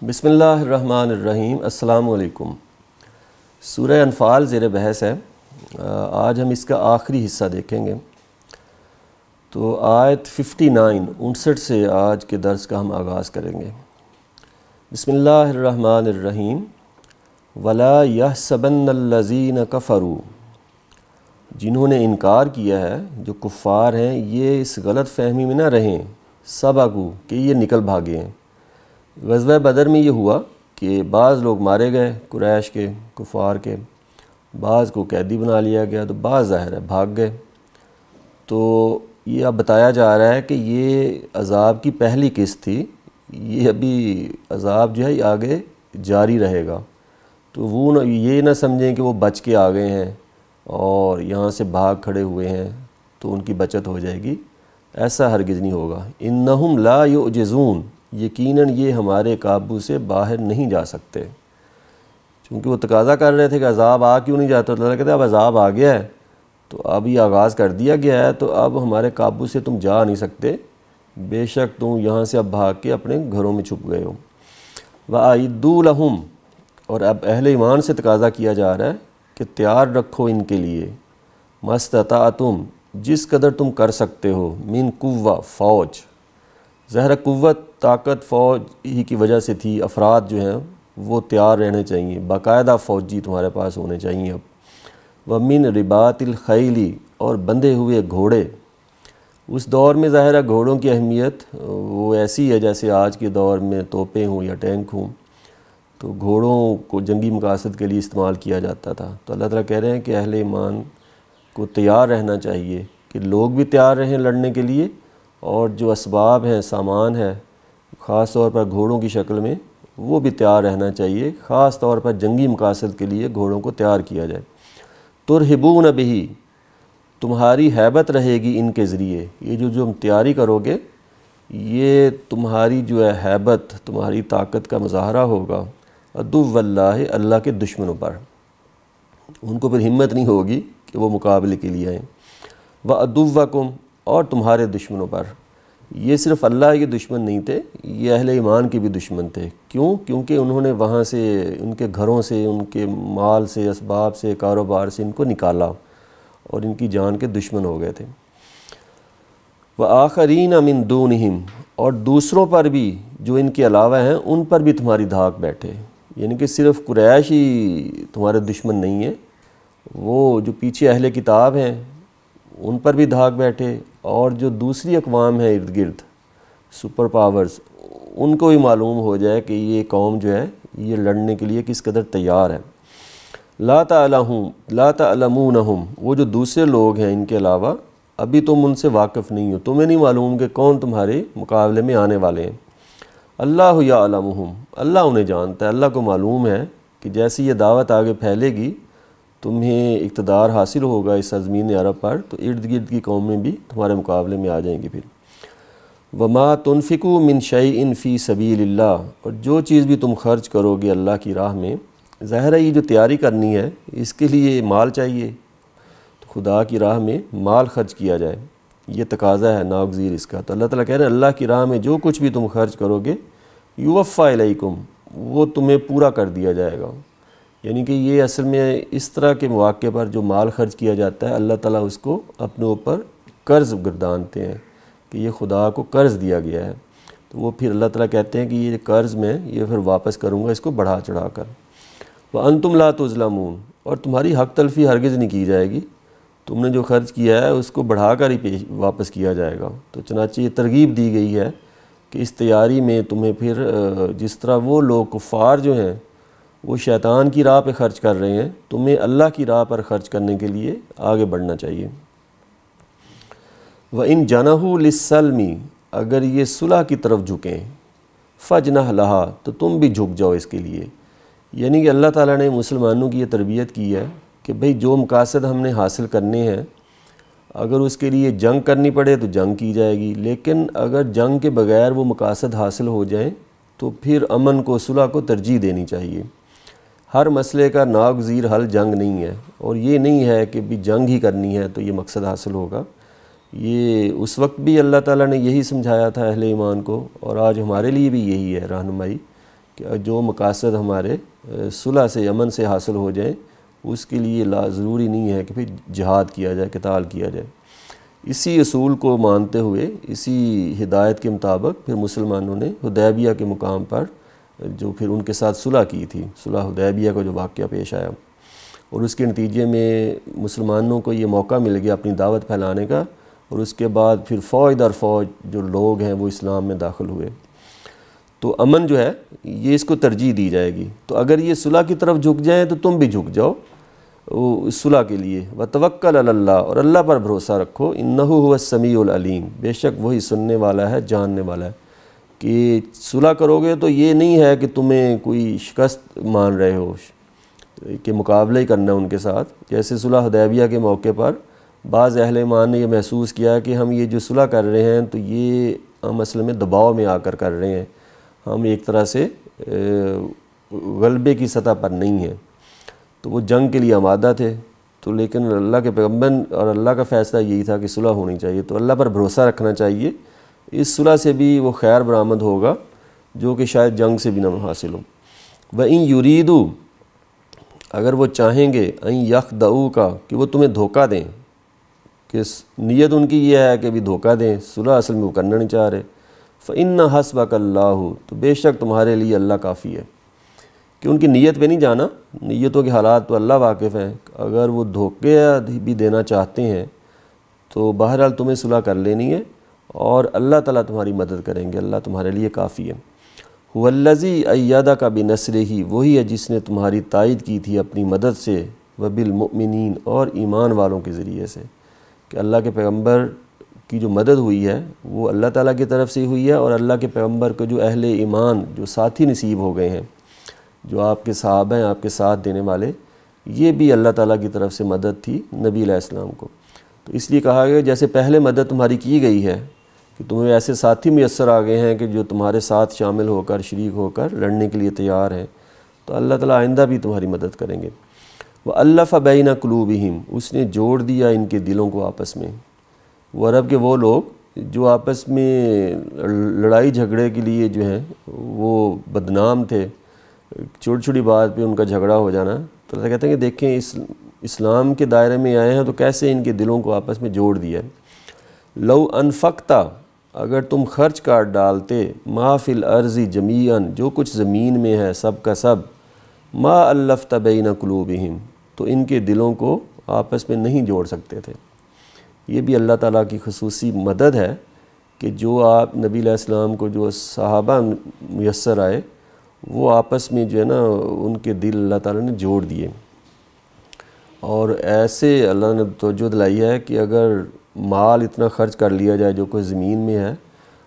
بسم اللہ الرحمن الرحیم۔ السلام علیکم۔ سورہ انفال زیر بحث ہے۔ آج ہم اس کا آخری حصہ دیکھیں گے۔ تو آیت 59 سے آج کے درس کا ہم آغاز کریں گے۔ بسم اللہ الرحمن الرحیم۔ وَلَا يَحْسَبَنَّ الَّذِينَ كَفَرُوا، جنہوں نے انکار کیا ہے، جو کفار ہیں، یہ اس غلط فہمی میں نہ رہیں سبقوا کہ یہ نکل بھاگے ہیں۔ غزوہ بدر میں یہ ہوا کہ بعض لوگ مارے گئے قریش کے، کفار کے، بعض کو قیدی بنا لیا گیا، تو بعض ظاہر ہے بھاگ گئے۔ تو یہ اب بتایا جا رہا ہے کہ یہ عذاب کی پہلی قسط تھی، یہ ابھی عذاب جو ہے یہ آگے جاری رہے گا۔ تو وہ یہ نہ سمجھیں کہ وہ بچ کے آ گئے ہیں اور یہاں سے بھاگ کھڑے ہوئے ہیں تو ان کی بچت ہو جائے گی، ایسا ہرگز نہیں ہوگا۔ انہم لا یعجزون، یقیناً یہ ہمارے قابو سے باہر نہیں جا سکتے۔ چونکہ وہ تقاضا کر رہے تھے کہ عذاب آ کیوں نہیں جاتا، تو اللہ کہتے ہیں اب عذاب آ گیا ہے، تو اب یہ آغاز کر دیا گیا ہے، تو اب ہمارے قابو سے تم جا نہیں سکتے، بے شک تم یہاں سے اب بھاگ کے اپنے گھروں میں چھپ گئے ہو۔ وَأَعِدُّوا لَهُمْ، اور اب اہل ایمان سے تقاضا کیا جا رہا ہے کہ تیار رکھو ان کے لیے، مَسْتَطَعْتُمْ، جس قدر تم کر سکتے ہو، من قوہ، فوج۔ ظاہر قوت، طاقت فوج ہی کی وجہ سے تھی، افراد جو ہیں وہ تیار رہنے چاہیے، باقاعدہ فوجی تمہارے پاس ہونے چاہیے اب۔ وَمِن رِبَاطِ الْخَيْلِ، اور بندھے ہوئے گھوڑے۔ اس دور میں ظاہر ہے گھوڑوں کی اہمیت وہ ایسی ہے جیسے آج کے دور میں توپیں ہوں یا ٹینک ہوں، تو گھوڑوں کو جنگی مقاصد کے لیے استعمال کیا جاتا تھا۔ تو اللہ تعالیٰ کہہ رہے ہیں کہ اہل ایمان کو تیار رہنا چاہیے، کہ لوگ بھی تیار رہیں لڑنے کے لیے، اور جو اسباب ہیں، سامان ہے، خاص طور پر گھوڑوں کی شکل میں، وہ بھی تیار رہنا چاہیے، خاص طور پر جنگی مقاصد کے لیے گھوڑوں کو تیار کیا جائے۔ ترہبون بہ، تمہاری ہیبت رہے گی ان کے ذریعے، یہ جو تم تیاری کرو گے یہ تمہاری جو ہے ہیبت، تمہاری طاقت کا مظاہرہ ہوگا، عدو اللہ، اللہ کے دشمنوں پر۔ ان کو پھر ہمت نہیں ہوگی کہ وہ مقابلے کے لیے آئیں۔ وعدوکم، اور تمہارے دشمنوں پر۔ یہ صرف اللہ کے دشمن نہیں تھے، یہ اہل ایمان کے بھی دشمن تھے۔ کیوں؟ کیونکہ انہوں نے وہاں سے، ان کے گھروں سے، ان کے مال سے، اسباب سے، کاروبار سے ان کو نکالا اور ان کی جان کے دشمن ہو گئے تھے۔ وآخرین من دونہم، اور دوسروں پر بھی جو ان کے علاوہ ہیں ان پر بھی تمہاری دھاک بیٹھے، یعنی کہ صرف قریش ہی تمہارے دشمن نہیں ہیں، وہ جو پیچھے اہل کتاب ہیں ان پر بھی دھاک بیٹھے، اور جو دوسری اقوام ہیں ارد گرد، سپر پاورز، ان کو بھی معلوم ہو جائے کہ یہ قوم جو ہے یہ لڑنے کے لیے کس قدر تیار ہے۔ لا تعلمونہم، وہ جو دوسرے لوگ ہیں ان کے علاوہ، ابھی تم ان سے واقف نہیں ہو، تمہیں نہیں معلوم کہ کون تمہارے مقابلے میں آنے والے ہیں۔ اللہ یعلمہم، اللہ انہیں جانتا ہے، اللہ کو معلوم ہے کہ جیسی یہ دعوت آگے پھیلے گی، تمہیں اقتدار حاصل ہوگا اس سرزمین عرب پر، تو ارد گرد کی قومیں بھی تمہارے مقابلے میں آ جائیں گی پھر۔ وما تنفقوا من شیء فی سبیل اللہ، اور جو چیز بھی تم خرچ کرو گے اللہ کی راہ میں، ظاہر ہے یہ جو تیاری کرنی ہے اس کے لیے مال چاہیے، تو خدا کی راہ میں مال خرچ کیا جائے، یہ تقاضا ہے ناگزیر اس کا۔ تو اللہ تعالیٰ کہہ رہے ہیں اللہ کی راہ میں جو کچھ بھی تم خرچ کرو گے، یوفی الیکم، وہ تمہیں پورا کر دیا جائے گا۔ یعنی کہ یہ اصل میں اس طرح کے مواقع پر جو مال خرچ کیا جاتا ہے، اللہ تعالیٰ اس کو اپنے اوپر قرض گردانتے ہیں کہ یہ خدا کو قرض دیا گیا ہے، تو وہ پھر اللہ تعالیٰ کہتے ہیں کہ یہ قرض میں یہ پھر واپس کروں گا اس کو بڑھا چڑھا کر۔ وَأَنْتُمْ لَا تُظْلَمُونَ، اور تمہاری حق تلفی ہرگز نہیں کی جائے گی، تم نے جو خرچ کیا ہے اس کو بڑھا کر ہی واپس کیا جائے گا۔ تو چنانچہ یہ ترغیب دی گئی ہے کہ اس تیاری میں تمہیں پھر جس طرح وہ لوگ کفار جو ہیں وہ شیطان کی راہ پہ خرچ کر رہے ہیں، تمہیں اللہ کی راہ پر خرچ کرنے کے لیے آگے بڑھنا چاہیے۔ وَإِن جَنَحُوا لِلسَّلْمِ، اگر یہ صلح کی طرف جھکیں، فَاجْنَحْ لَهَا، تو تم بھی جھک جاؤ اس کے لیے۔ یعنی کہ اللہ تعالیٰ نے مسلمانوں کی یہ تربیت کی ہے کہ بھئی جو مقاصد ہم نے حاصل کرنے ہیں، اگر اس کے لیے جنگ کرنی پڑے تو جنگ کی جائے گی، لیکن اگر جنگ کے بغیر وہ مقاصد حاصل ہو جائیں تو پھر امن کو، صلح کو ترجیح دینی چاہیے۔ ہر مسئلے کا ناگزیر حل جنگ نہیں ہے، اور یہ نہیں ہے کہ بھی جنگ ہی کرنی ہے تو یہ مقصد حاصل ہوگا۔ یہ اس وقت بھی اللہ تعالیٰ نے یہی سمجھایا تھا اہل ایمان کو، اور آج ہمارے لیے بھی یہی ہے رہنمائی کہ جو مقاصد ہمارے صلح سے امن سے حاصل ہو جائیں اس کے لیے ضروری نہیں ہے کہ پھر جہاد کیا جائے، قتال کیا جائے۔ اسی اصول کو مانتے ہوئے، اسی ہدایت کے مطابق پھر مسلمانوں نے حدیبیہ کے مقام پر جو پھر ان کے ساتھ صلح کی تھی، صلح حدیبیہ کا جو واقعہ پیش آیا، اور اس کے نتیجے میں مسلمانوں کو یہ موقع مل گیا اپنی دعوت پھیلانے کا، اور اس کے بعد پھر فوج در فوج جو لوگ ہیں وہ اسلام میں داخل ہوئے۔ تو امن جو ہے یہ اس کو ترجیح دی جائے گی۔ تو اگر یہ صلح کی طرف جھک جائیں تو تم بھی جھک جاؤ صلح کے لیے، وتوکل علی اللہ، اور اللہ پر بھروسہ رکھو، انہ هو السمیع العلیم، بے شک وہی سننے والا ہے، جاننے والا ہے۔ کہ صلح کرو گے تو یہ نہیں ہے کہ تمہیں کوئی شکست مان رہے ہو کہ مقابلہ ہی کرنا ان کے ساتھ۔ جیسے صلح حدیبیہ کے موقع پر بعض اہل ایمان نے یہ محسوس کیا کہ ہم یہ جو صلح کر رہے ہیں تو یہ ہم اصل میں دباؤ میں آ کر رہے ہیں، ہم ایک طرح سے غلبے کی سطح پر نہیں ہیں۔ تو وہ جنگ کے لیے آمادہ تھے، تو لیکن اللہ کے پیغمبر اور اللہ کا فیصلہ یہی تھا کہ صلح ہونی چاہیے، تو اللہ پر بھروسہ رکھنا چاہیے، اس صلح سے بھی وہ خیر برآمد ہوگا جو کہ شاید جنگ سے بھی نہ حاصل ہو۔ وَإِن يُرِيدُوا، اگر وہ چاہیں گے، ان يَخْدَعُوكَ، کہ وہ تمہیں دھوکہ دیں، کہ نیت ان کی یہ ہے کہ بھی دھوکہ دیں، صلح اصل میں وہ کرنا نہیں چاہ رہے، فَإِنَّ حَسْبَكَ اللَّهُ، تو بے شک تمہارے لیے اللہ کافی ہے۔ کہ ان کی نیت پہ نہیں جانا، نیتوں کے حالات تو اللہ واقف ہیں، اگر وہ دھوکے بھی دینا چاہتے ہیں تو بہرحال تمہیں صلح کر لینی ہے، اور اللہ تعالیٰ تمہاری مدد کریں گے، اللہ تمہارے لیے کافی ہے۔ هُوَ الَّذِي أَيَّدَكَ بِنَصْرِهِ، وہی ہے جس نے تمہاری تائید کی تھی اپنی مدد سے، وَبِالْمُؤْمِنِينَ، اور ایمان والوں کے ذریعے سے، کہ اللہ کے پیغمبر کی جو مدد ہوئی ہے وہ اللہ تعالیٰ کی طرف سے ہوئی ہے، اور اللہ کے پیغمبر کو جو اہل ایمان جو ساتھی نصیب ہو گئے ہیں، جو آپ کے صحابہ ہیں، آپ کے ساتھ دینے والے، یہ بھی اللہ تعالیٰ کی طرف سے مدد تھی نبی علیہ السلام کو۔ تو اس لیے کہا گیا جیسے پہلے مدد تمہاری کی گئی ہے کہ تمہیں ایسے ساتھی میسر آ گئے ہیں کہ جو تمہارے ساتھ شامل ہو کر، شریک ہو کر لڑنے کے لیے تیار ہیں، تو اللہ تعالیٰ آئندہ بھی تمہاری مدد کریں گے۔ وَأَلَّفَ بَيْنَ قُلُوبِهِمْ، اس نے جوڑ دیا ان کے دلوں کو آپس میں۔ وہ عرب کے وہ لوگ جو آپس میں لڑائی جھگڑے کے لیے جو ہیں وہ بدنام تھے، چھوٹی چھوٹی بات پہ ان کا جھگڑا ہو جانا، تو اللہ کہتے ہیں کہ دیکھیں اسلام کے دائرے میں آئے ہیں تو کیسے ان کے دلوں کو آپس میں جوڑ دیا ہے۔ لو انفقتا، اگر تم خرچ کر ڈالتے، ما فی الارض جمیعاً، جو کچھ زمین میں ہے سب کا سب، ما الفت بین قلوبہم، تو ان کے دلوں کو آپس میں نہیں جوڑ سکتے تھے۔ یہ بھی اللہ تعالیٰ کی خصوصی مدد ہے کہ جو آپ نبی علیہ السلام کو جو صحابہ میسر آئے وہ آپس میں جو ہے نا ان کے دل اللہ تعالیٰ نے جوڑ دیے، اور ایسے اللہ نے توجہ دلائی ہے کہ اگر مال اتنا خرچ کر لیا جائے جو کوئی زمین میں ہے،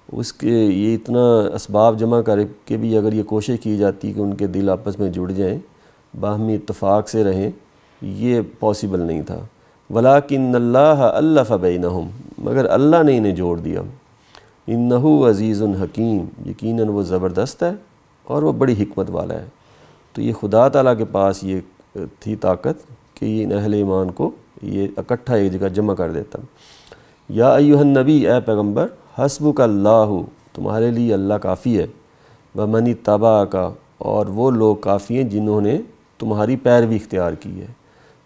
اس کے یہ اتنا اسباب جمع کر کے بھی اگر یہ کوشش کی جاتی کہ ان کے دل آپس میں جڑ جائیں، باہمی اتفاق سے رہیں، یہ پاسبل نہیں تھا۔ وَلَٰكِنَّ اللَّهَ أَلَّفَ بَيْنَهُمْ، مگر اللہ نے انہیں جوڑ دیا۔ إِنَّهُ عَزِيزٌ حکیم، یقیناً وہ زبردست ہے اور وہ بڑی حکمت والا ہے۔ تو یہ خدا تعالیٰ کے پاس یہ تھی طاقت کہ یہ ان اہل ایمان کو یہ اکٹھا ایک جگہ جمع کر دیتا۔ یا ایھا النبی، اے پیغمبر، حسبک اللہ، تمہارے لیے اللہ کافی ہے، ومن اتبعک، اور وہ لوگ کافی ہیں جنہوں نے تمہاری پیروی اختیار کی ہے۔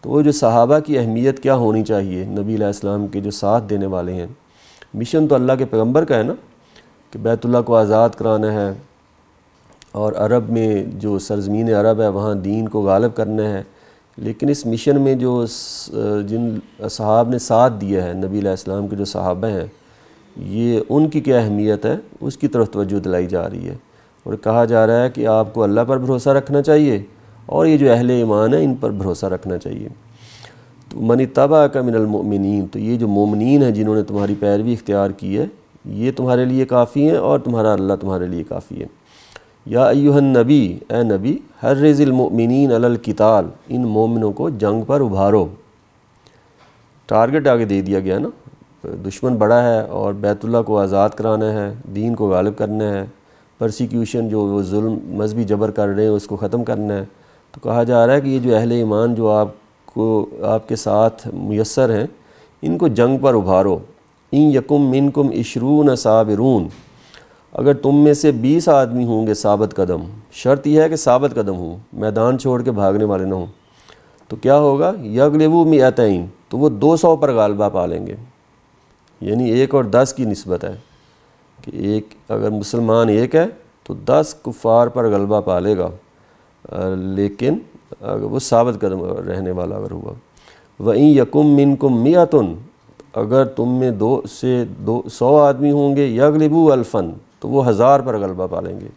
تو وہ جو صحابہ کی اہمیت کیا ہونی چاہیے، نبی علیہ السلام کے جو ساتھ دینے والے ہیں، مشن تو اللہ کے پیغمبر کا ہے نا کہ بیت اللہ کو آزاد کرانا ہے، اور عرب میں جو سرزمین عرب ہے وہاں دین کو غالب کرنا ہے، لیکن اس مشن میں جو جن صحاب نے ساتھ دیا ہے، نبی علیہ السلام کے جو صحابہ ہیں، یہ ان کی کیا اہمیت ہے اس کی طرف توجہ دلائی جا رہی ہے، اور کہا جا رہا ہے کہ آپ کو اللہ پر بھروسہ رکھنا چاہیے، اور یہ جو اہل ایمان ہیں ان پر بھروسہ رکھنا چاہیے۔ تو من اتبعک من المؤمنین، تو یہ جو مومنین ہیں جنہوں نے تمہاری پیروی اختیار کی ہے، یہ تمہارے لیے کافی ہیں، اور تمہارا اللہ تمہارے لیے کافی ہے۔ یا ایھا النبی، اے نبی، حرض المؤمنین علی القتال، ان مومنوں کو جنگ پر ابھارو۔ ٹارگٹ آگے دے دیا گیا نا، دشمن بڑا ہے اور بیت اللہ کو آزاد کرانا ہے، دین کو غالب کرنا ہے، پرسیکیوشن جو وہ ظلم مذہبی جبر کر رہے ہیں اس کو ختم کرنا ہے۔ تو کہا جا رہا ہے کہ یہ جو اہل ایمان جو آپ کے ساتھ میسر ہیں، ان کو جنگ پر ابھارو۔ ان یکم منکم عشرون صابرون، اگر تم میں سے 20 آدمی ہوں گے ثابت قدم، شرط یہ ہے کہ ثابت قدم ہوں، میدان چھوڑ کے بھاگنے والے نہ ہوں، تو کیا ہوگا؟ یغلبوا مئتین، تو وہ 200 پر غالبہ پا لیں گے، یعنی 1 اور 10 کی نسبت ہے کہ ایک اگر مسلمان ایک ہے تو 10 کفار پر غلبہ پا لے گا، لیکن اگر وہ ثابت قدم رہنے والا اگر ہوا۔ وَإِن يَكُن مِّنكُم مِّئَةٌ، اگر تم میں 100 آدمی ہوں گے، یغلبوا الفاً، تو وہ 1000 پر غلبہ پا لیں گے،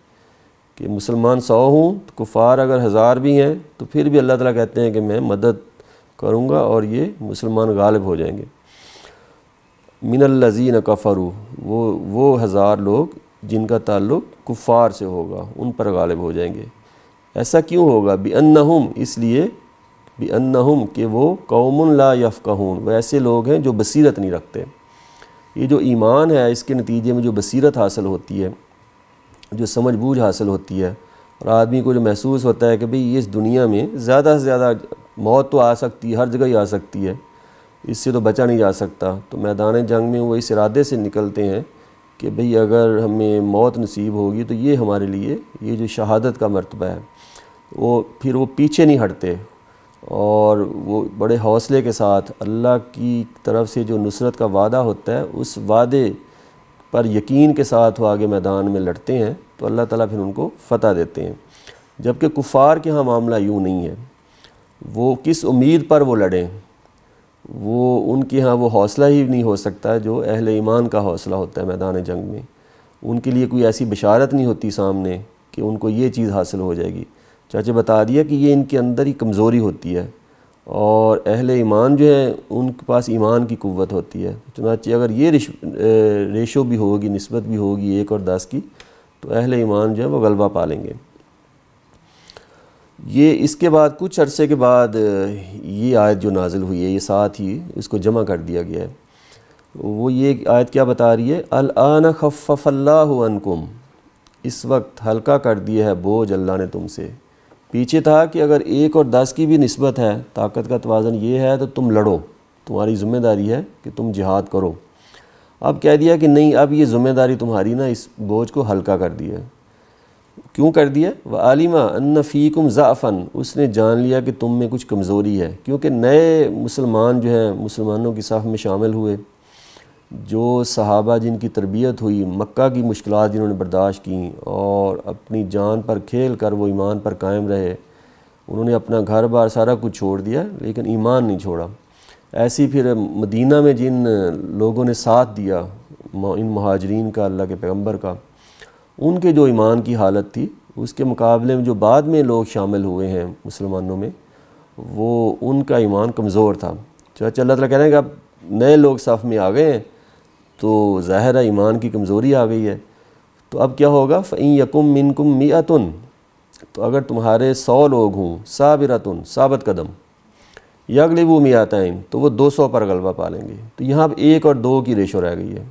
کہ مسلمان 100 ہوں تو کفار اگر 1000 بھی ہیں تو پھر بھی اللہ تعالیٰ کہتے ہیں کہ میں مدد کروں گا اور یہ مسلمان غالب ہو جائیں گے۔ من الذین کفروا، وہ 1000 لوگ جن کا تعلق کفار سے ہوگا، ان پر غالب ہو جائیں گے۔ ایسا کیوں ہوگا؟ بِأَنَّهُمْ، اس لیے بِأَنَّهُمْ کہ وہ قوم لا یفقہون، وہ ایسے لوگ ہیں جو بصیرت نہیں رکھتے۔ یہ جو ایمان ہے اس کے نتیجے میں جو بصیرت حاصل ہوتی ہے، جو سمجھ بوجھ حاصل ہوتی ہے، اور آدمی کو جو محسوس ہوتا ہے کہ بھئی اس دنیا میں زیادہ سے زیادہ موت تو آ سکتی ہے، ہر جگہ ہی آ سکتی ہے، اس سے تو بچا نہیں جا سکتا، تو میدان جنگ میں وہ اس ارادے سے نکلتے ہیں کہ بھئی اگر ہمیں موت نصیب ہوگی تو یہ ہمارے لیے یہ جو شہادت کا مرتبہ ہے، پھر وہ پیچھے نہیں ہٹتے، اور وہ بڑے حوصلے کے ساتھ اللہ کی طرف سے جو نصرت کا وعدہ ہوتا ہے اس وعدے پر یقین کے ساتھ وہ آگے میدان میں لڑتے ہیں، تو اللہ تعالیٰ پھر ان کو فتح دیتے ہیں۔ جبکہ کفار کے ہاں معاملہ یوں نہیں ہے، وہ کس امید پر وہ لڑیں، وہ ان کے ہاں وہ حوصلہ ہی نہیں ہو سکتا جو اہل ایمان کا حوصلہ ہوتا ہے میدان جنگ میں۔ ان کے لیے کوئی ایسی بشارت نہیں ہوتی سامنے کہ ان کو یہ چیز حاصل ہو جائے گی، چاچے بتا دیا کہ یہ ان کے اندر ہی کمزوری ہوتی ہے، اور اہل ایمان جو ہے ان کے پاس ایمان کی قوت ہوتی ہے۔ چنانچہ اگر یہ ریشو بھی ہوگی، نسبت بھی ہوگی 1 اور 10 کی، تو اہل ایمان جو ہے وہ غلبہ پا لیں گے۔ یہ اس کے بعد کچھ عرصے کے بعد یہ آیت جو نازل ہوئی ہے، یہ ساتھ ہی اس کو جمع کر دیا گیا ہے۔ وہ یہ آیت کیا بتا رہی ہے؟ الآن خفف اللہ عنکم، اس وقت ہلکا کر دیا ہے بوجھ اللہ نے تم سے۔ پیچھے تھا کہ اگر 1 اور 10 کی بھی نسبت ہے، طاقت کا توازن یہ ہے تو تم لڑو، تمہاری ذمہ داری ہے کہ تم جہاد کرو۔ اب کہہ دیا کہ نہیں، اب یہ ذمہ داری تمہاری نا، اس بوجھ کو ہلکا کر دیا۔ کیوں کر دیا؟ وَعَلِمَ أَنَّ فِيكُمْ ضَعْفًا، اس نے جان لیا کہ تم میں کچھ کمزوری ہے، کیونکہ نئے مسلمان جو ہیں مسلمانوں کی صف میں شامل ہوئے، جو صحابہ جن کی تربیت ہوئی، مکہ کی مشکلات جنہوں نے برداشت کیں اور اپنی جان پر کھیل کر وہ ایمان پر قائم رہے، انہوں نے اپنا گھر بار سارا کچھ چھوڑ دیا لیکن ایمان نہیں چھوڑا۔ ایسی پھر مدینہ میں جن لوگوں نے ساتھ دیا ان مہاجرین کا، اللہ کے پیغمبر کا، ان کے جو ایمان کی حالت تھی اس کے مقابلے میں جو بعد میں لوگ شامل ہوئے ہیں مسلمانوں میں، وہ ان کا ایمان کمزور تھا۔ چنانچہ اللہ تعالیٰ کہہ رہے ہیں کہ اب نئے لوگ صف میں آ گئے ہیں تو ظاہر ہے ایمان کی کمزوری آ گئی ہے، تو اب کیا ہوگا؟ فَإِن يَكُن مِّنكُم مِّئَةٌ، تو اگر تمہارے 100 لوگ ہوں، صابرۃ، ثابت قدم، یغلبوا مئتین، تو وہ 200 پر غلبہ پا لیں گے۔ تو یہاں اب 1 اور 2 کی ریشو رہ گئی ہے،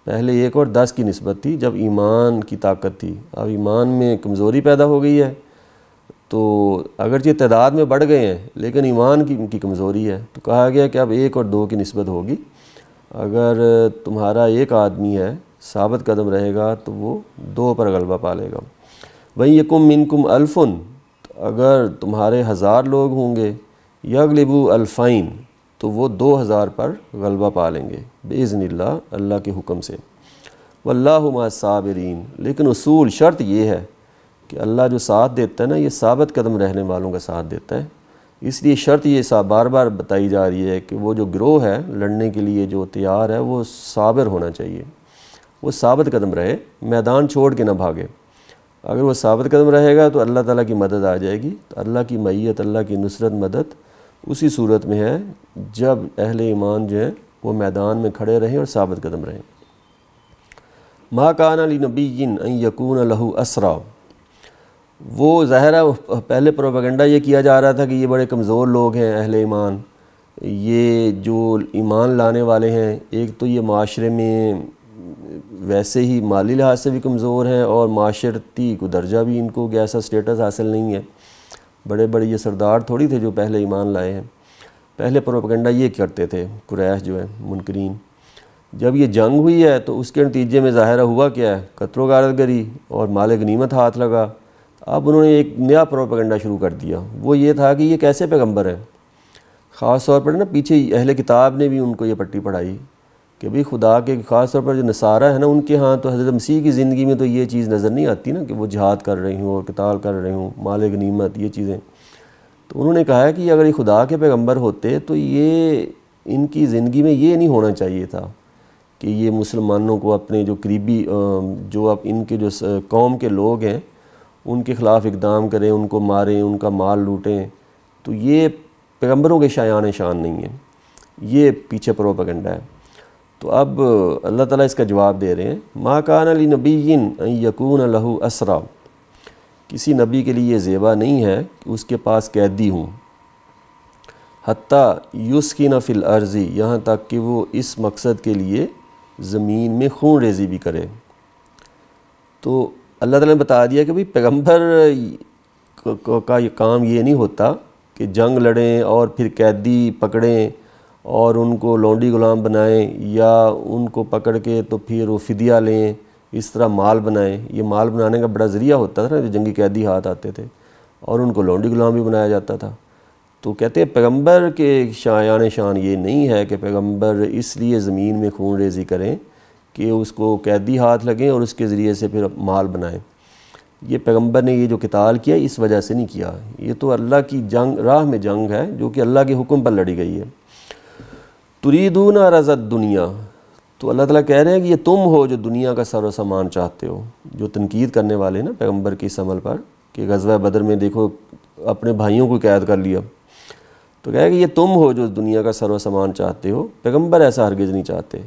پہلے 1 اور 10 کی نسبت تھی جب ایمان کی طاقت تھی، اب ایمان میں کمزوری پیدا ہو گئی ہے، تو اگرچہ تعداد میں بڑھ گئے ہیں لیکن ایمان کی کمزوری ہے، تو کہا گیا کہ اب 1 اور 2 کی نسبت ہوگی۔ اگر تمہارا 1 آدمی ہے ثابت قدم رہے گا تو وہ 2 پر غلبہ پا لے گا۔ وَإِن يَكُن مِّنكُمْ أَلْفٌ، اگر تمہارے 1000 لوگ ہوں گے، یغلبوا الفین، تو وہ 2000 پر غلبہ پا لیں گے بِإِذْنِ اللہ، اللہ کے حکم سے۔ وَاللَّهُ مَعَ الصَّابِرِينَ، لیکن اصول شرط یہ ہے کہ اللہ جو ساتھ دیتا ہے نا، یہ ثابت قدم رہنے والوں کا ساتھ دیتا ہے۔ اس لیے شرط یہ بار بار بتائی جا رہی ہے کہ وہ جو گروہ ہے لڑنے کے لیے جو تیار ہے وہ صابر ہونا چاہیے، وہ ثابت قدم رہے، میدان چھوڑ کے نہ بھاگے۔ اگر وہ ثابت قدم رہے گا تو اللہ تعالیٰ کی مدد آ جائے گی۔ تو اللہ کی معیت، اللہ کی نصرت، مدد اسی صورت میں ہے جب اہل ایمان جو ہیں وہ میدان میں کھڑے رہیں اور ثابت قدم رہیں۔ ما کان لنبی ان یکون لہ اسریٰ، وہ ظاہر ہے پہلے پروپیگنڈا یہ کیا جا رہا تھا کہ یہ بڑے کمزور لوگ ہیں اہل ایمان، یہ جو ایمان لانے والے ہیں، ایک تو یہ معاشرے میں ویسے ہی مالی لحاظ سے بھی کمزور ہیں اور معاشرتی کو درجہ بھی ان کو ایسا سٹیٹس حاصل نہیں ہے، بڑے بڑے یہ سردار تھوڑی تھے جو پہلے ایمان لائے ہیں۔ پہلے پروپیگنڈا یہ کرتے تھے قریش جو ہے منکرین۔ جب یہ جنگ ہوئی ہے تو اس کے نتیجے میں ظاہرہ ہوا کیا ہے، قتل و غارت گری اور مال غنیمت ہاتھ لگا۔ اب انہوں نے ایک نیا پروپیگنڈا شروع کر دیا، وہ یہ تھا کہ یہ کیسے پیغمبر ہیں۔ خاص طور پر نا پیچھے اہل کتاب نے بھی ان کو یہ پٹی پڑھائی کہ بھئی خدا کے، خاص طور پر جو نصارہ ہے نا، ان کے ہاں تو حضرت مسیح کی زندگی میں تو یہ چیز نظر نہیں آتی نا کہ وہ جہاد کر رہے ہوں اور قتال کر رہے ہوں، مال غنیمت، یہ چیزیں۔ تو انہوں نے کہا ہے کہ اگر یہ خدا کے پیغمبر ہوتے تو یہ ان کی زندگی میں یہ نہیں ہونا چاہیے تھا کہ یہ مسلمانوں کو، اپنے جو قریبی جو اب ان کے جو قوم کے لوگ ہیں ان کے خلاف اقدام کریں، ان کو ماریں، ان کا مال لوٹیں۔ تو یہ پیغمبروں کے شایان شان نہیں ہے، یہ پیچھے پروپیگنڈا ہے۔ تو اب اللہ تعالیٰ اس کا جواب دے رہے ہیں، ما کان لنبی ان یکون لہ اسریٰ، کسی نبی کے لیے یہ زیبا نہیں ہے کہ اس کے پاس قیدی ہوں، حتیٰ یسکن فی الارض، یہاں تک کہ وہ اس مقصد کے لیے زمین میں خون ریزی بھی کرے۔ تو اللہ تعالیٰ نے بتا دیا کہ بھئی پیغمبر کا یہ کام یہ نہیں ہوتا کہ جنگ لڑیں اور پھر قیدی پکڑیں اور ان کو لونڈی غلام بنائیں، یا ان کو پکڑ کے تو پھر وہ فدیہ لیں، اس طرح مال بنائیں۔ یہ مال بنانے کا بڑا ذریعہ ہوتا تھا نا، جو جنگی قیدی ہاتھ آتے تھے اور ان کو لونڈی غلام بھی بنایا جاتا تھا۔ تو کہتے ہیں پیغمبر کے شایان شان یہ نہیں ہے کہ پیغمبر اس لیے زمین میں خون ریزی کریں کہ اس کو قیدی ہاتھ لگیں اور اس کے ذریعے سے پھر مال بنائیں۔ یہ پیغمبر نے یہ جو قتال کیا اس وجہ سے نہیں کیا، یہ تو اللہ کی جنگ، راہ میں جنگ ہے جو کہ اللہ کے حکم پر لڑی گئی ہے۔ تریدون عرض الدنیا، تو اللہ تعالیٰ کہہ رہے ہیں کہ یہ تم ہو جو دنیا کا سر و سامان چاہتے ہو، جو تنقید کرنے والے نا پیغمبر کے اس عمل پر کہ غزوہ بدر میں دیکھو اپنے بھائیوں کو قید کر لیا، تو کہا کہ یہ تم ہو جو دنیا کا سر و سامان چاہتے ہو، پیغمبر ایسا ہرگز نہیں چاہتے۔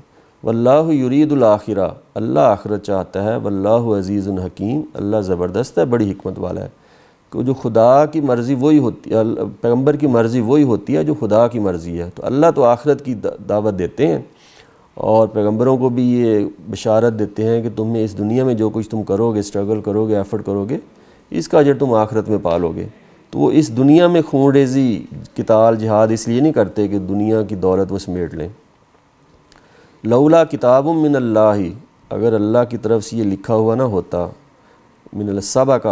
واللہ یرید الآخرہ، اللہ آخرت چاہتا ہے، واللہ عزیز حکیم، اللہ زبردست ہے، بڑی حکمت والا ہے۔ کہ جو خدا کی مرضی وہی ہوتی ہے، پیغمبر کی مرضی وہی ہوتی ہے جو خدا کی مرضی ہے۔ تو اللہ تو آخرت کی دعوت دیتے ہیں اور پیغمبروں کو بھی یہ بشارت دیتے ہیں کہ تمہیں اس دنیا میں جو کچھ تم کرو گے، اسٹرگل کرو گے، ایفرٹ کرو گے، اس کا اجر تم آخرت میں پالو گے۔ تو وہ اس دنیا میں خون ریزی، قتال، جہاد اس لیے نہیں کرتے کہ دنیا کی دولت وہ سمیٹ لیں۔ لولا کتاب من اللہ، اگر اللہ کی طرف سے یہ لکھا ہوا نہ ہوتا، من السبق،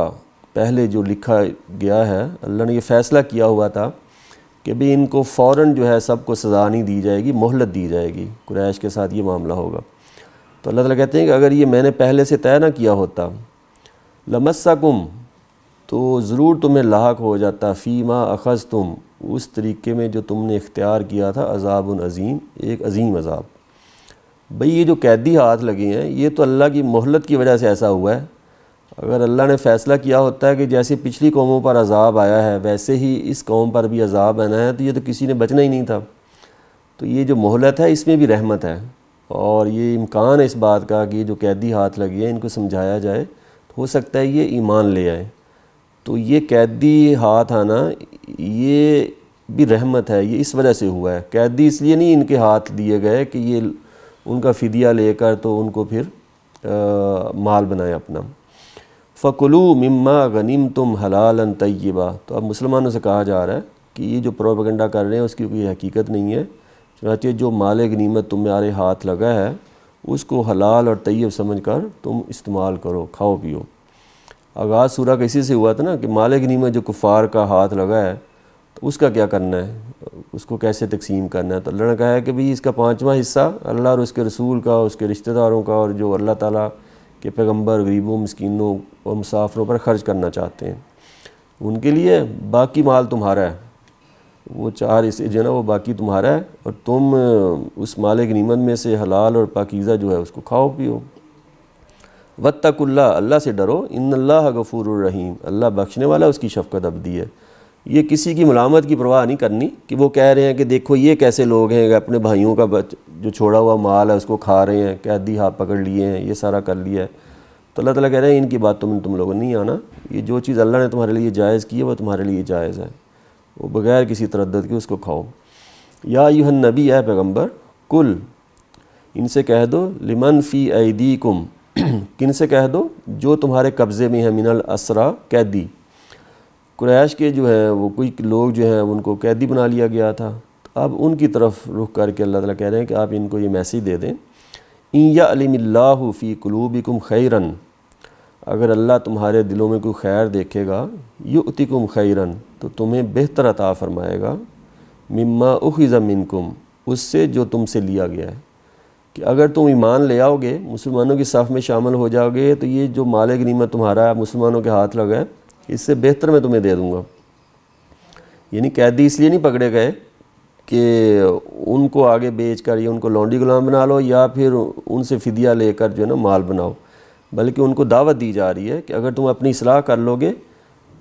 پہلے جو لکھا گیا ہے، اللہ نے یہ فیصلہ کیا ہوا تھا کہ بھی ان کو فوراً جو ہے سب کو سزا نہیں دی جائے گی، مہلت دی جائے گی، قریش کے ساتھ یہ معاملہ ہوگا۔ تو اللہ تعالیٰ کہتے ہیں کہ اگر یہ میں نے پہلے سے طے نہ کیا ہوتا، لمسکم، تو ضرور تمہیں لاحق ہو جاتا، فیما اخذتم، اس طریقے میں جو تم نے اختیار کیا تھا، عذاب عظیم، ایک عظیم عذاب۔ بھئی یہ جو قیدی ہاتھ لگے ہیں یہ تو اللہ کی مہلت کی وجہ سے ایسا ہوا ہے۔ اگر اللہ نے فیصلہ کیا ہوتا ہے کہ جیسے پچھلی قوموں پر عذاب آیا ہے ویسے ہی اس قوم پر بھی عذاب آنا ہے، تو یہ تو کسی نے بچنا ہی نہیں تھا۔ تو یہ جو مہلت ہے اس میں بھی رحمت ہے، اور یہ امکان ہے اس بات کا کہ یہ جو قیدی ہاتھ لگے ہیں ان کو سمجھایا جائے، تو ہو سکتا ہے یہ ایمان لے آئیں۔ تو یہ قیدی ہاتھ آنا یہ بھی رحمت ہے، یہ اس وجہ سے ہوا ہے۔ قیدی اس لیے نہیں ان کے ہاتھ دیے گئے کہ یہ ان کا فدیہ لے کر تو ان کو پھر مال بنائیں اپنا۔ فَكُلُوا مِمَّا غَنِمْتُمْ حَلَالًا طَيِّبًا، تو اب مسلمانوں سے کہا جا رہا ہے کہ یہ جو پروپیگنڈا کر رہے ہیں اس کی کوئی حقیقت نہیں ہے، چنانچہ جو مال غنیمت تمہارے ہاتھ لگا ہے اس کو حلال اور طیب سمجھ کر تم استعمال کرو، کھاؤ پیو۔ آغاز سورہ کا اسی سے ہوا تھا نا کہ مال غنیمت جو کفار کا ہاتھ لگا ہے تو اس کا کیا کرنا ہے، اس کو کیسے تقسیم کرنا ہے۔ تو اللہ نے کہا ہے کہ بھئی اس کا 5واں حصہ اللہ اور اس کے رسول کا، اس کے رشتہ داروں کا، اور جو اللہ تعالیٰ کہ پیغمبر غریبوں، مسکینوں اور مسافروں پر خرچ کرنا چاہتے ہیں ان کے لیے، باقی مال تمہارا ہے۔ وہ 4 حصے جو ہے نا وہ باقی تمہارا ہے، اور تم اس مال غنیمت میں سے حلال اور پاکیزہ جو ہے اس کو کھاؤ پیو۔ واتقوا اللہ، اللہ سے ڈرو، ان اللہ غفور الرحیم، اللہ بخشنے والا، اس کی شفقت ابدی ہے۔ یہ کسی کی ملامت کی پرواہ نہیں کرنی کہ وہ کہہ رہے ہیں کہ دیکھو یہ کیسے لوگ ہیں کہ اپنے بھائیوں کا جو چھوڑا ہوا مال ہے اس کو کھا رہے ہیں، قیدی ہاتھ پکڑ لیے ہیں، یہ سارا کر لیا ہے۔ تو اللہ تعالیٰ کہہ رہے ہیں ان کی بات تم لوگوں نے نہیں آنا، یہ جو چیز اللہ نے تمہارے لیے جائز کی ہے وہ تمہارے لیے جائز ہے، وہ بغیر کسی تردد کے اس کو کھاؤ۔ یا ایھا النبی، اے پیغمبر، کل، ان سے کہہ دو، لمن فی ایدیکم، کن سے کہہ دو، جو تمہارے قبضے میں ہیں، من الاسریٰ، قیدی۔ قریش کے جو ہیں وہ کوئی لوگ جو ہیں ان کو قیدی بنا لیا گیا تھا، اب ان کی طرف رخ کر کے اللہ تعالیٰ کہہ رہے ہیں کہ آپ ان کو یہ میسیج دے دیں ان یعلم اللہ فی قلوبکم خیرن، اگر اللہ تمہارے دلوں میں کوئی خیر دیکھے گا، یؤتکم خیرن، تو تمہیں بہتر عطا فرمائے گا، مما اخذ منکم، اس سے جو تم سے لیا گیا ہے، کہ اگر تم ایمان لے آؤ گے، مسلمانوں کی صف میں شامل ہو جاؤ گے، تو یہ جو مال غنیمت تمہارا مسلمانوں کے ہاتھ لگا ہے، اس سے بہتر میں تمہیں دے دوں گا۔ یعنی قیدی اس لیے نہیں پکڑے گئے کہ ان کو آگے بیچ کر یا ان کو لونڈی غلام بنا لو یا پھر ان سے فدیہ لے کر جو ہے نا مال بناؤ، بلکہ ان کو دعوت دی جا رہی ہے کہ اگر تم اپنی اصلاح کر لو گے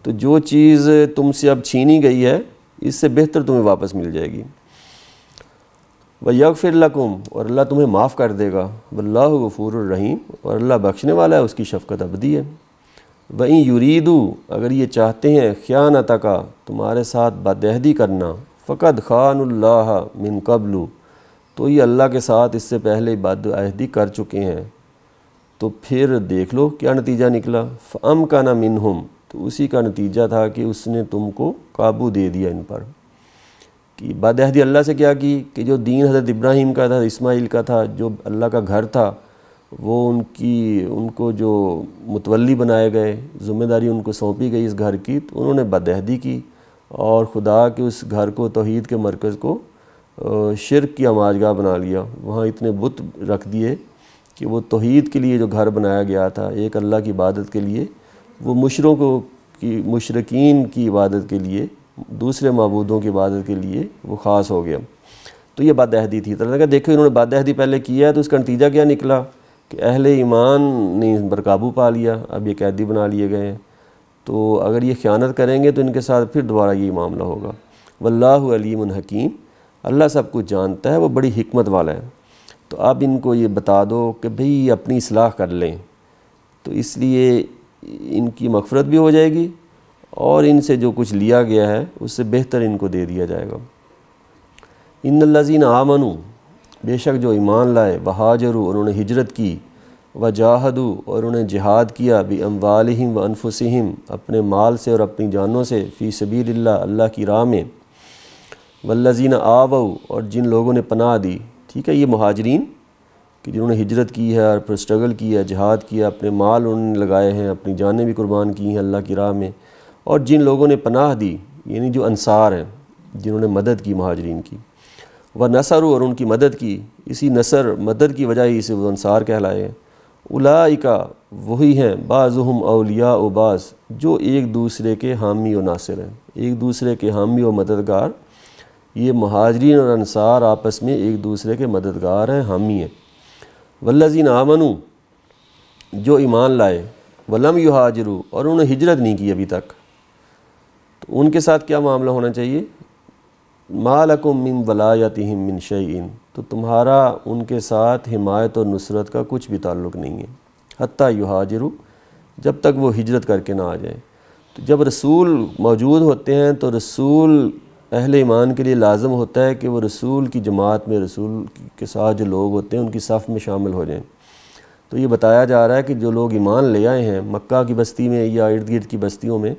تو جو چیز تم سے اب چھینی گئی ہے اس سے بہتر تمہیں واپس مل جائے گی۔ وَيَغْفِرْ لَكُمْ، اور اللہ تمہیں معاف کر دے گا، وَاللَّهُ غفور الرحیم، اور اللہ بخشنے والا ہے، اس کی شفقت ابدی ہے۔ وَإِن يُرِيدُوا، اگر یہ چاہتے ہیں، خیانتک، تمہارے ساتھ بدعہدی کرنا، فقد خان اللہ من قبل، تو یہ اللہ کے ساتھ اس سے پہلے بدعہدی کر چکے ہیں، تو پھر دیکھ لو کیا نتیجہ نکلا۔ فَأَمْكَنَ مِنْهُمْ، تو اسی کا نتیجہ تھا کہ اس نے تم کو قابو دے دیا ان پر۔ کہ بدعہدی اللہ سے کیا کی کہ جو دین حضرت ابراہیم کا تھا، اسماعیل کا تھا، جو اللہ کا گھر تھا، وہ ان کو جو متولی بنائے گئے، ذمہ داری ان کو سونپی گئی اس گھر کی، تو انہوں نے بدعہدی کی اور خدا کے اس گھر کو، توحید کے مرکز کو شرک کی آماجگاہ بنا لیا۔ وہاں اتنے بت رکھ دیے کہ وہ توحید کے لیے جو گھر بنایا گیا تھا، ایک اللہ کی عبادت کے لیے، وہ مشرکین کی عبادت کے لیے، دوسرے معبودوں کی عبادت کے لیے وہ خاص ہو گیا۔ تو یہ بدعہدی تھی۔ تو اللہ نے کہا دیکھو انہوں نے بدعہدی پہلے کیا ہے، تو اس کا نتیجہ کیا نکلا کہ اہل ایمان نے ان پر قابو پا لیا، اب یہ قیدی بنا لیے گئے ہیں۔ تو اگر یہ خیانت کریں گے تو ان کے ساتھ پھر دوبارہ یہ معاملہ ہوگا۔ واللہ علیم حکیم، اللہ سب کچھ جانتا ہے، وہ بڑی حکمت والا ہے۔ تو اب ان کو یہ بتا دو کہ بھئی اپنی اصلاح کر لیں، تو اس لیے ان کی مغفرت بھی ہو جائے گی اور ان سے جو کچھ لیا گیا ہے اس سے بہتر ان کو دے دیا جائے گا۔ ان الذین آمنوا، بے شک جو ایمان لائے، وہاجروا، اور انہوں نے ہجرت کی، وجاہدوا، اور انہوں نے جہاد کیا، باموالہم وانفسہم، اپنے مال سے اور اپنی جانوں سے، فی سبیل اللہ، اللہ کی راہ میں، والذین آووا، اور جن لوگوں نے پناہ دی۔ ٹھیک ہے، یہ مہاجرین کہ جنہوں نے ہجرت کی ہے اور پھر اسٹرگل کیا، جہاد کیا، اپنے مال انہوں نے لگائے ہیں، اپنی جانیں بھی قربان کی ہیں اللہ کی راہ میں، اور جن لوگوں نے پناہ دی، یعنی جو انصار ہیں جنہوں نے مدد کی مہاجرین کی، ونصروا، اور ان کی مدد کی، اسی نصر مدد کی وجہ ہی سے وہ انصار کہلائے ہیں۔ اولئک، وہی ہیں، بعضهم اولیاء و بعض، جو ایک دوسرے کے حامی و ناصر ہیں، ایک دوسرے کے حامی و مددگار۔ یہ مہاجرین اور انصار آپس میں ایک دوسرے کے مددگار ہیں، حامی ہیں۔ والذین آمنوا، جو ایمان لائے، ولم یہاجروا، اور انہوں نے ہجرت نہیں کی ابھی تک، تو ان کے ساتھ کیا معاملہ ہونا چاہیے؟ ما لکم من ولایتہم من شیء، تو تمہارا ان کے ساتھ حمایت اور نصرت کا کچھ بھی تعلق نہیں ہے، حتیٰ یہاجروا، جب تک وہ ہجرت کر کے نہ آ جائیں۔ تو جب رسول موجود ہوتے ہیں تو رسول اہل ایمان کے لیے لازم ہوتا ہے کہ وہ رسول کی جماعت میں، رسول کے ساتھ جو لوگ ہوتے ہیں ان کی صف میں شامل ہو جائیں۔ تو یہ بتایا جا رہا ہے کہ جو لوگ ایمان لے آئے ہیں مکہ کی بستی میں یا ارد گرد کی بستیوں میں،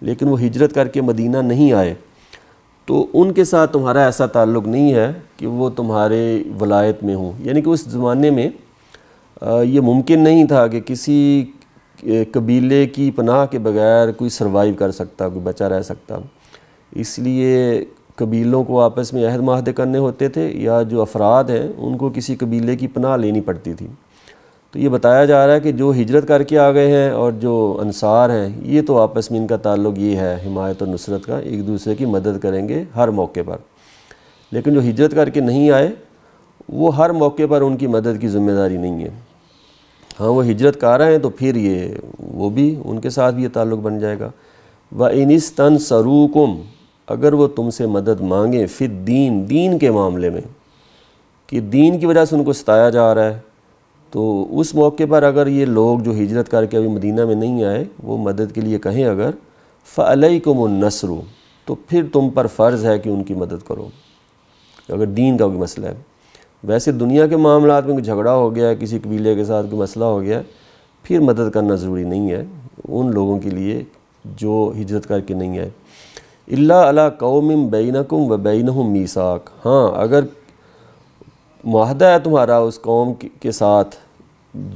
لیکن وہ ہجرت کر کے مدینہ نہیں آئے، تو ان کے ساتھ تمہارا ایسا تعلق نہیں ہے کہ وہ تمہارے ولایت میں ہوں۔ یعنی کہ اس زمانے میں یہ ممکن نہیں تھا کہ کسی قبیلے کی پناہ کے بغیر کوئی سروائیو کر سکتا، کوئی بچا رہ سکتا، اس لیے قبیلوں کو آپس میں عہد معاہدے کرنے ہوتے تھے، یا جو افراد ہیں ان کو کسی قبیلے کی پناہ لینی پڑتی تھی۔ تو یہ بتایا جا رہا ہے کہ جو ہجرت کر کے آ گئے ہیں اور جو انصار ہیں، یہ تو آپس میں ان کا تعلق یہ ہے حمایت اور نصرت کا، ایک دوسرے کی مدد کریں گے ہر موقع پر۔ لیکن جو ہجرت کر کے نہیں آئے، وہ ہر موقع پر ان کی مدد کی ذمہ داری نہیں ہے۔ ہاں وہ ہجرت کر رہے ہیں تو پھر وہ بھی ان کے ساتھ بھی یہ تعلق بن جائے گا۔ وَإِنِ اسْتَنصَرُوكُمْ، اگر وہ تم سے مدد مانگیں، فی الدین، دین کے معاملے میں، کہ دین کی وجہ سے ان کو ستایا جا رہا ہے، تو اس موقع پر اگر یہ لوگ جو ہجرت کر کے ابھی مدینہ میں نہیں آئے وہ مدد کے لیے کہیں اگر، فَعَلَيْكُمُ النَّصْرُ، تو پھر تم پر فرض ہے کہ ان کی مدد کرو، اگر دین کا کوئی مسئلہ ہے۔ ویسے دنیا کے معاملات میں کوئی جھگڑا ہو گیا ہے، کسی قبیلے کے ساتھ کوئی مسئلہ ہو گیا ہے، پھر مدد کرنا ضروری نہیں ہے ان لوگوں کے لیے جو ہجرت کر کے نہیں آئے۔ إِلَّا عَلَىٰ قَوْمٍ بَيْنَكُمْ وَبَيْنَهُمْ مِيثَاقٌ، ہاں اگر معاہدہ ہے تمہارا اس قوم کے ساتھ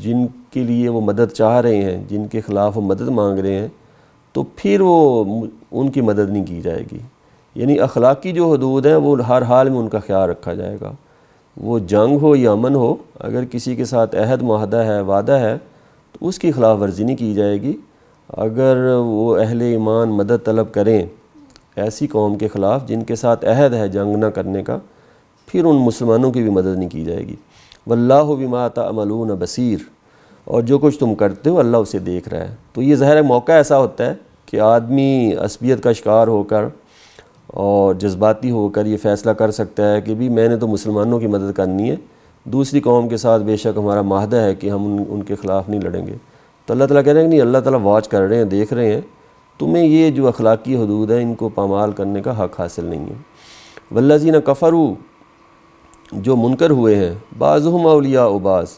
جن کے لیے وہ مدد چاہ رہے ہیں، جن کے خلاف وہ مدد مانگ رہے ہیں، تو پھر وہ ان کی مدد نہیں کی جائے گی۔ یعنی اخلاقی جو حدود ہیں وہ ہر حال میں ان کا خیال رکھا جائے گا، وہ جنگ ہو یا امن ہو، اگر کسی کے ساتھ عہد معاہدہ ہے، وعدہ ہے، تو اس کی خلاف ورزی نہیں کی جائے گی۔ اگر وہ اہل ایمان مدد طلب کریں ایسی قوم کے خلاف جن کے ساتھ عہد ہے جنگ نہ کرنے کا، پھر ان مسلمانوں کی بھی مدد نہیں کی جائے گی۔ واللہ بما تعملون بصیر، اور جو کچھ تم کرتے ہو اللہ اسے دیکھ رہا ہے۔ تو یہ ظاہر موقع ایسا ہوتا ہے کہ آدمی عصبیت کا شکار ہو کر اور جذباتی ہو کر یہ فیصلہ کر سکتا ہے کہ بھی میں نے تو مسلمانوں کی مدد کرنی ہے، دوسری قوم کے ساتھ بے شک ہمارا معاہدہ ہے کہ ہم ان کے خلاف نہیں لڑیں گے۔ تو اللہ تعالیٰ کہہ رہے ہیں کہ نہیں، اللہ تعالیٰ واچ کر رہے ہیں، دیکھ رہے ہیں، تمہیں یہ جو اخلاقی حدود ہیں ان کو پامال کرنے کا حق حاصل نہیں ہے۔ والذین کفروا، جو منکر ہوئے ہیں، بعضهم اولیاء بعض،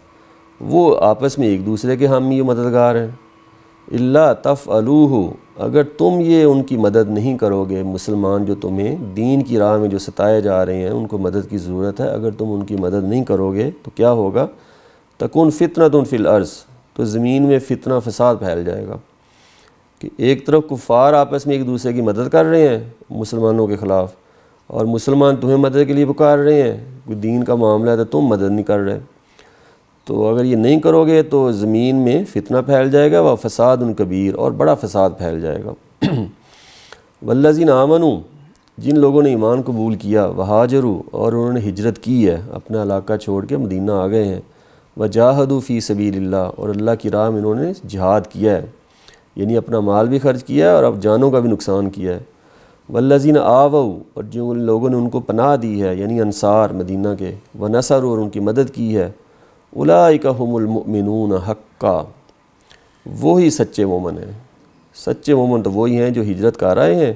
وہ آپس میں ایک دوسرے کے حامی و مددگار ہیں۔ الا تفعلوہ، اگر تم یہ ان کی مدد نہیں کرو گے، مسلمان جو تمہیں دین کی راہ میں جو ستائے جا رہے ہیں ان کو مدد کی ضرورت ہے، اگر تم ان کی مدد نہیں کرو گے تو کیا ہوگا؟ تکون فتنۃ فی الارض، تو زمین میں فتنہ فساد پھیل جائے گا کہ ایک طرف کفار آپس میں ایک دوسرے کی مدد کر رہے ہیں مسلمانوں کے خلاف، اور مسلمان تمہیں مدد کے لیے پکار رہے ہیں، کوئی دین کا معاملہ ہے تو تم مدد نہیں کر رہے۔ تو اگر یہ نہیں کرو گے تو زمین میں فتنہ پھیل جائے گا، وہ فساد کبیر، اور بڑا فساد پھیل جائے گا۔ والذین آمنوا، جن لوگوں نے ایمان قبول کیا، وہاجروا، اور انہوں نے ہجرت کی ہے، اپنا علاقہ چھوڑ کے مدینہ آ گئے ہیں، وجاہدوا فی سبیل اللہ، اور اللہ کی راہ میں انہوں نے جہاد کیا ہے، یعنی اپنا مال بھی خرچ کیا ہے اور اب جانوں کا بھی نقصان کیا ہے۔ والذین آووا، اور جو لوگوں نے ان کو پناہ دی ہے، یعنی انصار مدینہ کے، ونصروا، اور ان کی مدد کی ہے، اولئک هم المؤمنون حقا، وہی سچے مومن ہیں۔ سچے مومن تو وہی ہیں جو ہجرت کر آئے ہیں،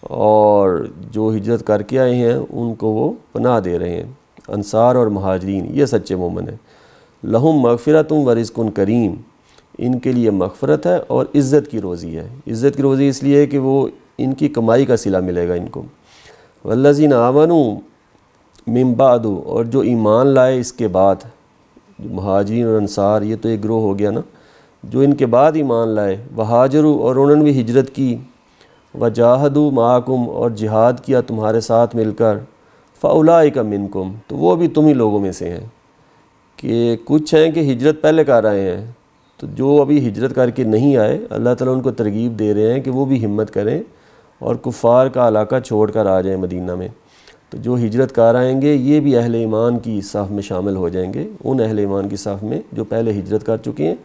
اور جو ہجرت کر کے آئے ہیں ان کو وہ پناہ دے رہے ہیں، انصار اور مہاجرین، یہ سچے مومن ہیں۔ لہم مغفرۃ ورزق کریم، ان کے لیے مغفرت ہے اور عزت کی روزی ہے۔ عزت کی روزی اس لیے کہ وہ ان کی کمائی کا صلہ ملے گا ان کو۔ والذین آمنوا من بعد، اور جو ایمان لائے اس کے بعد، جو مہاجرین اور انصار، یہ تو ایک گروہ ہو گیا نا، جو ان کے بعد ایمان لائے، وہاجروا، اور انہوں نے بھی ہجرت کی، وجاہدوا معکم، اور جہاد کیا تمہارے ساتھ مل کر، فاولئک منکم، تو وہ بھی تم ہی لوگوں میں سے ہیں۔ کہ کچھ ہیں کہ ہجرت پہلے کر آئے ہیں، تو جو ابھی ہجرت کر کے نہیں آئے، اللہ تعالیٰ ان کو ترغیب دے رہے ہیں کہ وہ بھی ہمت کریں اور کفار کا علاقہ چھوڑ کر آ جائیں مدینہ میں۔ تو جو ہجرت کر آئیں گے یہ بھی اہل ایمان کی صف میں شامل ہو جائیں گے، ان اہل ایمان کی صف میں جو پہلے ہجرت کر چکے ہیں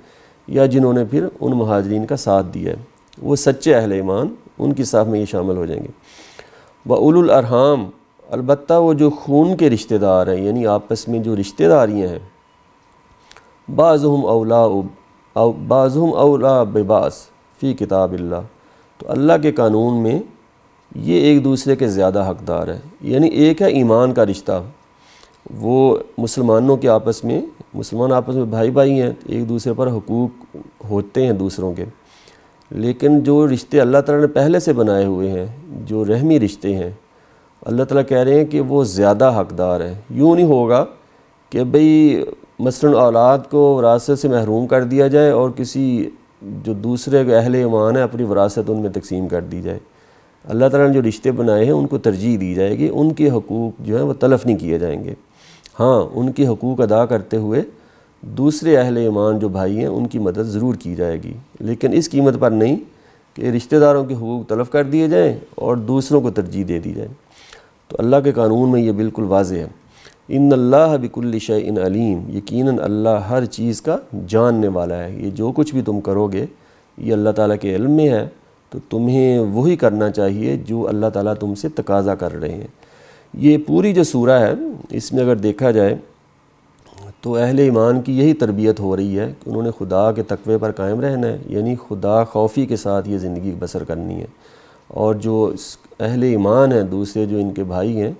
یا جنہوں نے پھر ان مہاجرین کا ساتھ دیا ہے، وہ سچے اہل ایمان، ان کی صف میں یہ شامل ہو جائیں گے۔ وَأُولُو الْأَرْحَامِ، البتہ وہ جو خون کے رشتہ دار ہیں، یعنی آپس میں جو رشتہ داریاں ہیں، بعضهم اولا ببعض فی کتاب اللہ، تو اللہ کے قانون میں یہ ایک دوسرے کے زیادہ حقدار ہے۔ یعنی ایک ہے ایمان کا رشتہ، وہ مسلمانوں کے آپس میں، مسلمان آپس میں بھائی بھائی ہیں، ایک دوسرے پر حقوق ہوتے ہیں دوسروں کے، لیکن جو رشتے اللہ تعالیٰ نے پہلے سے بنائے ہوئے ہیں، جو رحمی رشتے ہیں، اللہ تعالیٰ کہہ رہے ہیں کہ وہ زیادہ حقدار ہیں۔ یوں نہیں ہوگا کہ بھئی مثلاً اولاد کو وراثت سے محروم کر دیا جائے اور کسی جو دوسرے اہل ایمان ہیں اپنی وراثت ان میں تقسیم کر دی جائے۔ اللہ تعالیٰ نے جو رشتے بنائے ہیں ان کو ترجیح دی جائے گی، ان کے حقوق جو ہیں وہ تلف نہیں کیے جائیں گے۔ ہاں، ان کے حقوق ادا کرتے ہوئے دوسرے اہل ایمان جو بھائی ہیں ان کی مدد ضرور کی جائے گی، لیکن اس قیمت پر نہیں کہ رشتہ داروں کے حقوق تلف کر دیے جائیں اور دوسروں کو ترجیح دے دی جائے۔ تو اللہ کے قانون میں یہ بالکل واضح ہے۔ ان اللہ بکل شیء علیم، یقیناً اللہ ہر چیز کا جاننے والا ہے۔ یہ جو کچھ بھی تم کرو گے یہ اللہ تعالیٰ کے علم میں ہے، تو تمہیں وہی کرنا چاہیے جو اللہ تعالیٰ تم سے تقاضا کر رہے ہیں۔ یہ پوری جو سورہ ہے اس میں اگر دیکھا جائے تو اہل ایمان کی یہی تربیت ہو رہی ہے کہ انہوں نے خدا کے تقوی پر قائم رہنا ہے، یعنی خدا خوفی کے ساتھ یہ زندگی بسر کرنی ہے، اور جو اہل ایمان ہیں دوسرے جو ان کے بھائی ہیں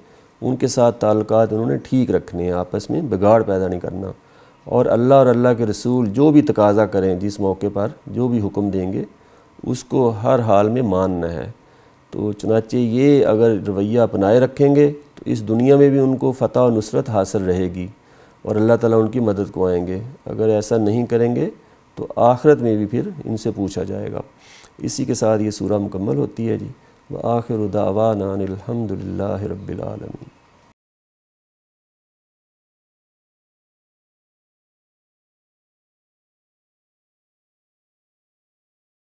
ان کے ساتھ تعلقات انہوں نے ٹھیک رکھنے ہیں، آپس میں بگاڑ پیدا نہیں کرنا، اور اللہ کے رسول جو بھی تقاضا کریں، جس موقع پر جو بھی حکم دیں گے اس کو ہر حال میں ماننا ہے۔ تو چنانچہ یہ اگر رویہ اپنائے رکھیں گے تو اس دنیا میں بھی ان کو فتح و نصرت حاصل رہے گی، اور اللہ تعالیٰ ان کی مدد کو آئیں گے۔ اگر ایسا نہیں کریں گے تو آخرت میں بھی پھر ان سے پوچھا جائے گا۔ اسی کے ساتھ یہ سورہ مکمل ہوتی ہے جی۔ وآخر دعوانا ان الحمد للہ رب العالمین۔